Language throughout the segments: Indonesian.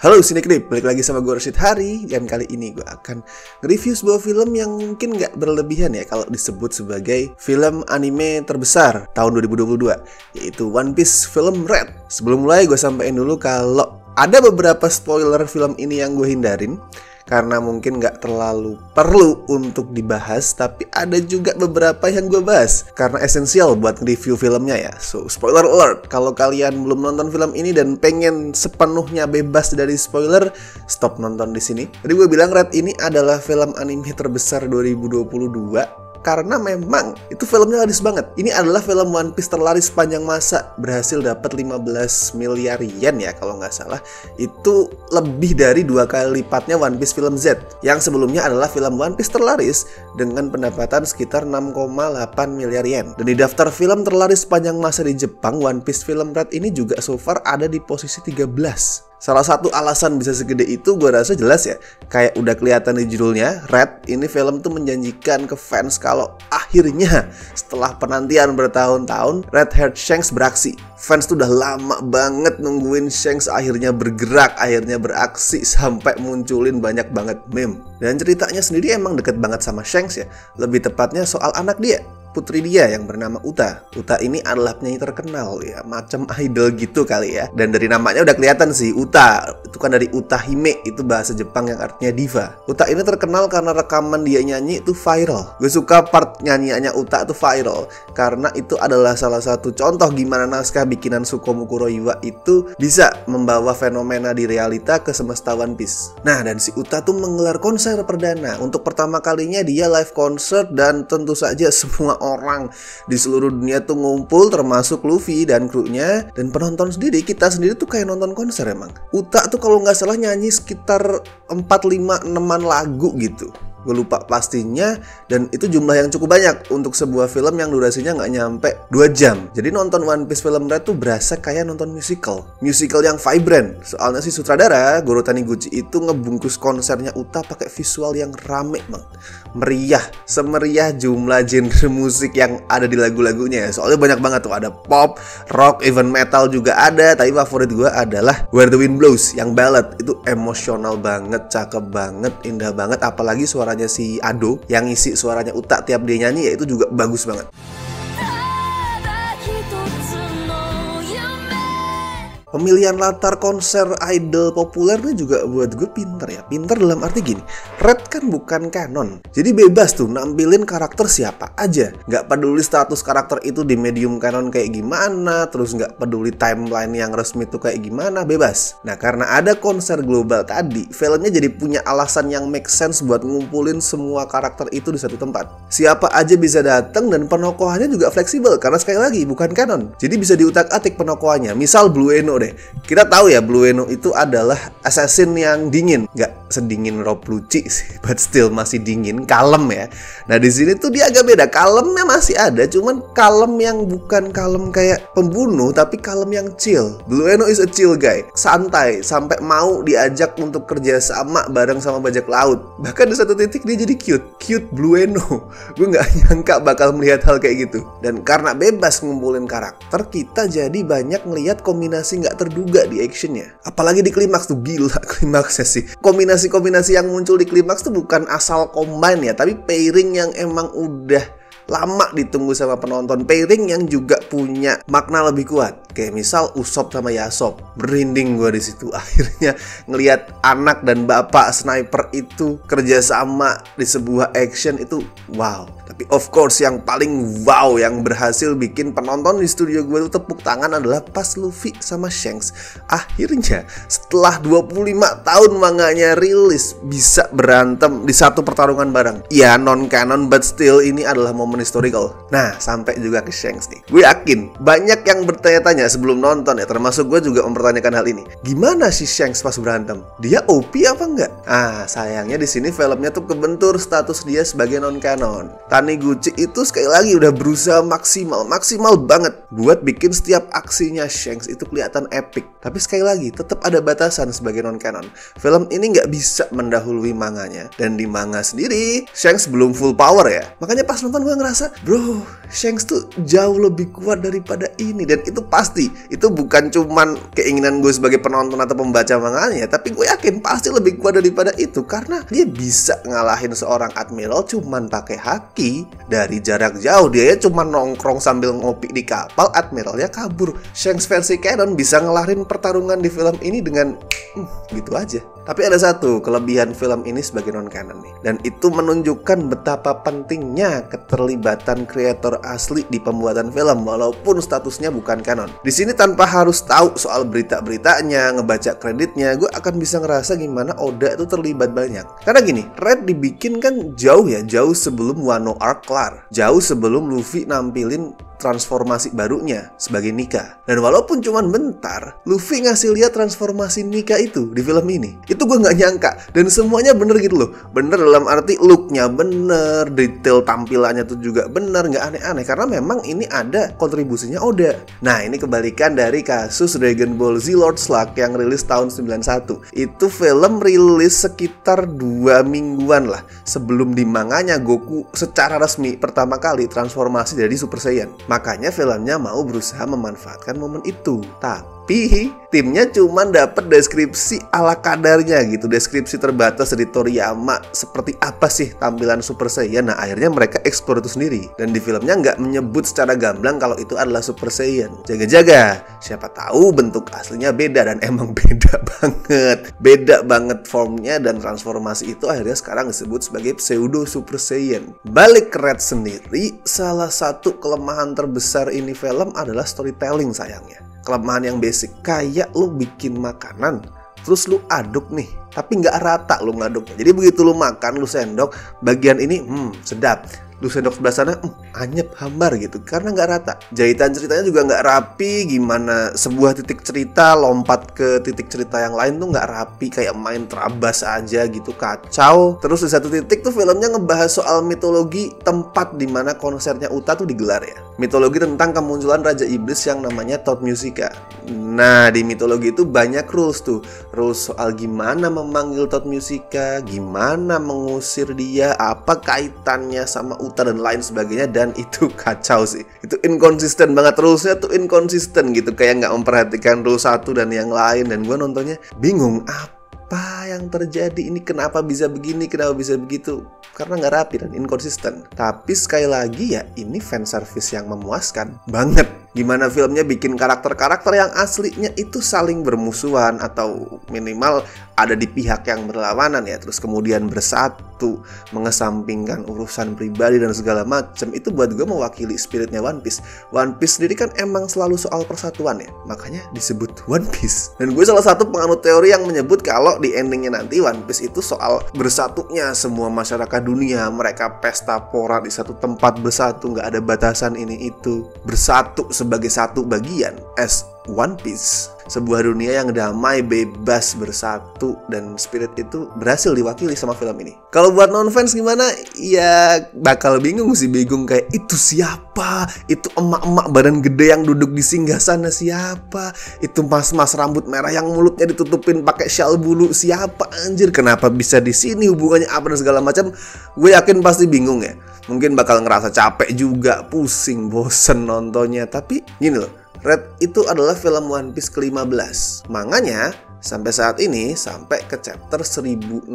Halo Sinekrip, balik lagi sama gue Rashid Hari. Dan kali ini gue akan nge-review sebuah film yang mungkin gak berlebihan ya kalau disebut sebagai film anime terbesar tahun 2022, yaitu One Piece film Red. Sebelum mulai gue sampein dulu kalau ada beberapa spoiler film ini yang gue hindarin karena mungkin gak terlalu perlu untuk dibahas, tapi ada juga beberapa yang gue bahas karena esensial buat review filmnya ya. So, spoiler alert, kalau kalian belum nonton film ini dan pengen sepenuhnya bebas dari spoiler, stop nonton di sini. Tadi gue bilang Red ini adalah film anime terbesar 2022 karena memang itu filmnya laris banget. Ini adalah film One Piece terlaris sepanjang masa, berhasil dapat 15 miliar yen ya kalau nggak salah. Itu lebih dari 2 kali lipatnya One Piece film Z, yang sebelumnya adalah film One Piece terlaris dengan pendapatan sekitar 6,8 miliar yen. Dan di daftar film terlaris sepanjang masa di Jepang, One Piece film Red ini juga so far ada di posisi 13. Salah satu alasan bisa segede itu gue rasa jelas ya. Kayak udah kelihatan di judulnya, Red, ini film tuh menjanjikan ke fans kalau akhirnya setelah penantian bertahun-tahun, Red Haired Shanks beraksi. Fans tuh udah lama banget nungguin Shanks akhirnya bergerak, akhirnya beraksi, sampai munculin banyak banget meme. Dan ceritanya sendiri emang deket banget sama Shanks ya. Lebih tepatnya soal anak dia, putri dia yang bernama Uta. Uta ini adalah penyanyi terkenal ya, macam idol gitu kali ya. Dan dari namanya udah kelihatan sih, Uta. Itu kan dari Utahime, itu bahasa Jepang yang artinya diva. Uta ini terkenal karena rekaman dia nyanyi itu viral. Gue suka part nyanyiannya Uta itu viral karena itu adalah salah satu contoh gimana naskah bikinan Sukomu Kuroiwa itu bisa membawa fenomena di realita ke semesta One Piece. Nah, dan si Uta tuh menggelar konser perdana. Untuk pertama kalinya dia live concert, dan tentu saja semua orang di seluruh dunia tuh ngumpul, termasuk Luffy dan krunya. Dan penonton sendiri, kita sendiri tuh kayak nonton konser emang. Uta tuh kalau nggak salah nyanyi sekitar 4-5-6 lagu gitu, gue lupa pastinya, dan itu jumlah yang cukup banyak untuk sebuah film yang durasinya nggak nyampe 2 jam. Jadi nonton One Piece film Red tuh berasa kayak nonton musical yang vibrant. Soalnya si sutradara Goro Taniguchi itu ngebungkus konsernya Uta pakai visual yang rame banget, meriah, semeriah jumlah genre musik yang ada di lagu-lagunya. Soalnya banyak banget tuh, ada pop, rock, even metal juga ada. Tapi favorit gue adalah Where the Wind Blows yang ballad. Itu emosional banget, cakep banget, indah banget. Apalagi suaranya si Ado yang ngisi suaranya Uta tiap dia nyanyi ya, itu juga bagus banget. Pemilihan latar konser idol populer ini juga buat gue pinter ya. Pinter dalam arti gini, Red kan bukan kanon, jadi bebas tuh nampilin karakter siapa aja. Gak peduli status karakter itu di medium kanon kayak gimana, terus gak peduli timeline yang resmi tuh kayak gimana, bebas. Nah, karena ada konser global tadi, filmnya jadi punya alasan yang make sense buat ngumpulin semua karakter itu di satu tempat. Siapa aja bisa datang, dan penokohannya juga fleksibel karena sekali lagi bukan kanon. Jadi bisa diutak-atik penokohannya. Misal Blue Eno deh. Kita tahu ya, Blue Eno itu adalah assassin yang dingin, nggak sedingin Rob Lucci sih, but still masih dingin, kalem ya. Nah, di sini tuh dia agak beda, kalemnya masih ada, cuman kalem yang bukan kalem kayak pembunuh, tapi kalem yang chill. Blue Eno is a chill guy, santai, sampai mau diajak untuk kerja sama bareng sama bajak laut. Bahkan di satu titik dia jadi cute Blue Eno. Gue nggak nyangka bakal melihat hal kayak gitu. Dan karena bebas ngumpulin karakter, kita jadi banyak melihat kombinasi nggak terduga di actionnya. Apalagi di klimaks tuh, gila klimaksnya sih. Kombinasi-kombinasi yang muncul di klimaks tuh bukan asal combine ya, tapi pairing yang emang udah lama ditunggu sama penonton, pairing yang juga punya makna lebih kuat. Kayak misal Usopp sama Yasop, merinding gue di situ. Akhirnya ngelihat anak dan bapak sniper itu kerjasama di sebuah action itu wow. Tapi of course yang paling wow, yang berhasil bikin penonton di studio gue tuh tepuk tangan adalah pas Luffy sama Shanks akhirnya setelah 25 tahun manganya rilis bisa berantem di satu pertarungan bareng. Ya non canon, but still ini adalah momen historical. Nah, sampai juga ke Shanks nih. Gue yakin banyak yang bertanya-tanya sebelum nonton ya, termasuk gue juga mempertanyakan hal ini. Gimana sih Shanks pas berantem? Dia OP apa enggak? Ah, sayangnya di sini filmnya tuh kebentur status dia sebagai non canon. Taniguchi itu sekali lagi udah berusaha maksimal banget buat bikin setiap aksinya Shanks itu kelihatan epic. Tapi sekali lagi tetap ada batasan sebagai non-canon. Film ini nggak bisa mendahului manganya, dan di manga sendiri Shanks belum full power ya. Makanya pas nonton gue ngerasa, bro, Shanks tuh jauh lebih kuat daripada ini. Dan itu pasti, itu bukan cuman keinginan gue sebagai penonton atau pembaca manganya, tapi gue yakin pasti lebih kuat daripada itu, karena dia bisa ngalahin seorang admiral cuman pakai haki dari jarak jauh. Dia cuma nongkrong sambil ngopi di kapal, admiralnya kabur. Shanks versi canon bisa ngelarin pertarungan di film ini dengan gitu aja. Tapi ada satu kelebihan film ini sebagai non-canon nih, dan itu menunjukkan betapa pentingnya keterlibatan kreator asli di pembuatan film walaupun statusnya bukan canon. Di sini tanpa harus tahu soal berita-beritanya, ngebaca kreditnya, gue akan bisa ngerasa gimana Oda itu terlibat banyak. Karena gini, Red dibikin kan jauh sebelum Wano Arc kelar, jauh sebelum Luffy nampilin transformasi barunya sebagai Nika. Dan walaupun cuman bentar, Luffy ngasih lihat transformasi Nika itu di film ini. Itu gue nggak nyangka, dan semuanya bener gitu loh. Bener dalam arti looknya bener, detail tampilannya tuh juga bener, nggak aneh-aneh, karena memang ini ada kontribusinya Oda. Nah, ini kebalikan dari kasus Dragon Ball Z Lord Slug yang rilis tahun 91. Itu film rilis sekitar 2 mingguan lah sebelum di manganya Goku secara resmi pertama kali transformasi dari Super Saiyan. Makanya filmnya mau berusaha memanfaatkan momen itu. Tapi timnya cuma dapat deskripsi ala kadarnya gitu, deskripsi terbatas dari Toriyama seperti apa sih tampilan Super Saiyan. Nah, akhirnya mereka eksplor itu sendiri, dan di filmnya nggak menyebut secara gamblang kalau itu adalah Super Saiyan. Jaga-jaga, siapa tahu bentuk aslinya beda, dan emang beda banget formnya, dan transformasi itu akhirnya sekarang disebut sebagai pseudo Super Saiyan. Balik ke Red sendiri, salah satu kelemahan terbesar ini film adalah storytelling sayangnya. Kelemahan yang basic, kayak lu bikin makanan terus lu aduk nih, tapi nggak rata lu ngaduknya. Jadi begitu lu makan, lu sendok bagian ini sedap, lu sendok sebelah sana anyep, hambar gitu, karena nggak rata. Jahitan ceritanya juga nggak rapi. Gimana sebuah titik cerita lompat ke titik cerita yang lain tuh nggak rapi, kayak main terabas aja gitu, kacau. Terus di satu titik tuh filmnya ngebahas soal mitologi tempat dimana konsernya Uta tuh digelar ya. Mitologi tentang kemunculan Raja Iblis yang namanya Thought Musica. Nah, di mitologi itu banyak rules tuh. Rules soal gimana memanggil Thought Musica, gimana mengusir dia, apa kaitannya sama Uta dan lain sebagainya. Dan itu kacau sih. Itu inkonsisten banget, rulesnya tuh inkonsisten gitu, kayak nggak memperhatikan rule satu dan yang lain. Dan gue nontonnya bingung, apa yang terjadi ini, kenapa bisa begini, kenapa bisa begitu, karena nggak rapi dan inkonsisten. Tapi sekali lagi ya, ini fanservice yang memuaskan banget. Gimana filmnya bikin karakter-karakter yang aslinya itu saling bermusuhan atau minimal ada di pihak yang berlawanan ya, terus kemudian bersatu, mengesampingkan urusan pribadi dan segala macam. Itu buat gue mewakili spiritnya One Piece. One Piece sendiri kan emang selalu soal persatuan ya, makanya disebut One Piece. Dan gue salah satu penganut teori yang menyebut kalau di endingnya nanti One Piece itu soal bersatunya semua masyarakat dunia. Mereka pesta pora di satu tempat, bersatu, nggak ada batasan ini itu, bersatu sebagai satu bagian as One Piece. Sebuah dunia yang damai, bebas, bersatu, dan spirit itu berhasil diwakili sama film ini. Kalau buat non-fans gimana? Ya bakal bingung sih, bingung kayak itu siapa? Itu emak-emak badan gede yang duduk di singgasana siapa? Itu mas-mas rambut merah yang mulutnya ditutupin pakai shawl bulu siapa anjir? Kenapa bisa di sini? Hubungannya apa dan segala macam? Gue yakin pasti bingung ya. Mungkin bakal ngerasa capek juga, pusing, bosen nontonnya. Tapi gini loh, Red itu adalah film One Piece ke-15. Manganya sampai saat ini sampai ke chapter 1061.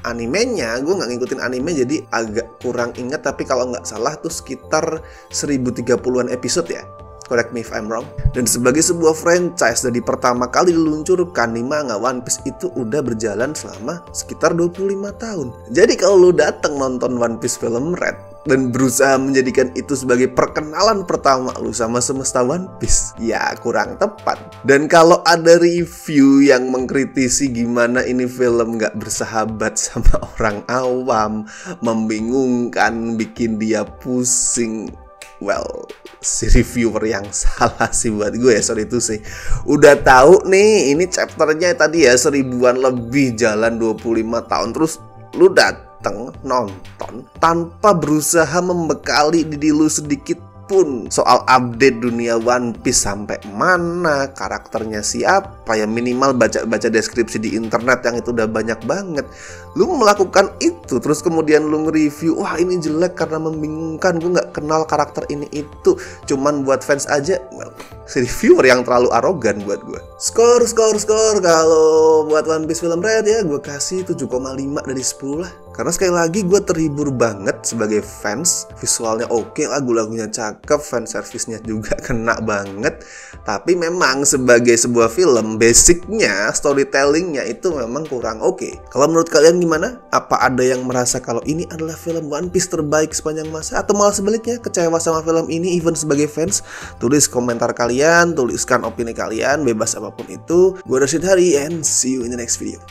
Animenya gue nggak ngikutin anime jadi agak kurang inget, tapi kalau nggak salah tuh sekitar 1030-an episode ya. Correct me if I'm wrong. Dan sebagai sebuah franchise dari pertama kali diluncurkan di manga, One Piece itu udah berjalan selama sekitar 25 tahun. Jadi kalau lu dateng nonton One Piece film Red dan berusaha menjadikan itu sebagai perkenalan pertama lu sama semesta One Piece, ya kurang tepat. Dan kalau ada review yang mengkritisi gimana ini film gak bersahabat sama orang awam, membingungkan, bikin dia pusing, well, si reviewer yang salah sih buat gue ya, sorry itu sih. Udah tahu nih ini chapternya tadi ya 1000-an lebih, jalan 25 tahun, terus lu dateng nonton tanpa berusaha membekali diri lu sedikit pun soal update dunia One Piece sampai mana, karakternya siapa, ya minimal baca-baca deskripsi di internet yang itu udah banyak banget. Lu melakukan itu terus kemudian lu nge-review, wah ini jelek karena membingungkan, gue gak kenal karakter ini itu, cuman buat fans aja. Well, si reviewer yang terlalu arogan buat gue. Skor kalau buat One Piece film Red ya gue kasih 7,5 dari 10 lah. Karena sekali lagi gue terhibur banget sebagai fans. Visualnya oke, lagu-lagunya cakep, fanservice-nya juga kena banget. Tapi memang sebagai sebuah film, basicnya, storytellingnya itu memang kurang oke. Kalau menurut kalian gimana? Apa ada yang merasa kalau ini adalah film One Piece terbaik sepanjang masa? Atau malah sebaliknya, kecewa sama film ini even sebagai fans? Tulis komentar kalian, tuliskan opini kalian, bebas apapun itu. Gue Rashid Hari and see you in the next video.